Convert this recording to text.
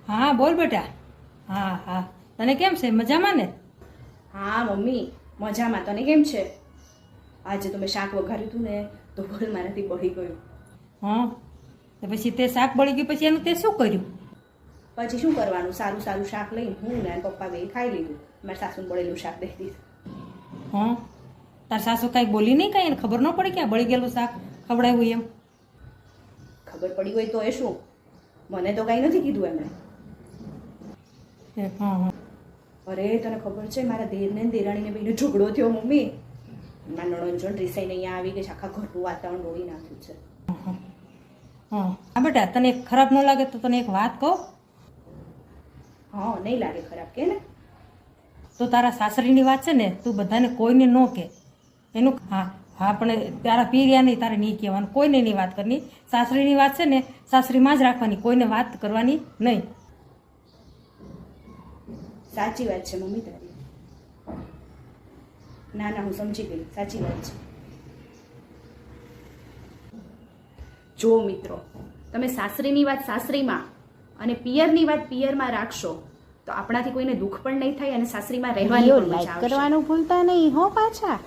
હા બોલ બેટા. હા હા, તને કેમ છે? મજામાં ને? હા મમ્મી, મજામાં. તને કેમ છે? આજે તો મેં શાક વઘાર્યું હતું ને તો બોલ મારાથી બળી ગયું. હા, તો પછી તે શાક બળી ગયું, પછી એનું તે શું કર્યું? પછી શું કરવાનું, સારું સારું શાક લઈને હું ને પપ્પા બે ખાઈ લીધું. મારા સાસુને બળેલું શાક દઈ દીધું. હા, તાર સાસુ કાંઈ બોલી નહીં? કાંઈ એને ખબર ન પડી કે આ બળી ગયેલું શાક ખવડાવ્યું એમ? ખબર પડી હોય તો એ શું, મને તો કાંઈ નથી કીધું એમણે. હા હા. અરે તને ખબર છે મારા દેરને ને દેરાણીને બેને ઝઘડો થયો મમ્મી. મારા નણંદ રીસાઈને અહીંયા આવી ગઈ છે, આખા ઘરનું વાતાવરણ ડોળી નાખ્યું છે. હા હા બેટા, તને ખરાબ ન લાગે તો તને એક વાત કહું? હા, નહીં લાગે ખરાબ, કે ને. તો તારા સાસરીની વાત છે ને તું બધાને કોઈને ન કહે. એનું હા હા, પણ તારા પીર્યા નહીં, તારે નહીં કહેવાનું, કોઈને નહીં વાત કરવાની. સાસરીની વાત છે ને સાસરીમાં જ રાખવાની, કોઈને વાત કરવાની નહીં. સાચી વાત છે મમ્મી તારી. ના ના, હું સમજી ગઈ, સાચી વાત છે. જો મિત્રો, તમે સાસરીની વાત સાસરીમાં અને પિયરની વાત પિયરમાં રાખશો તો આપણાથી કોઈને દુઃખ પણ નહીં થાય અને સાસરીમાં રહેવાની પણ મજા આવશે. કરવાનું ભૂલતા નહીં હો પાછા.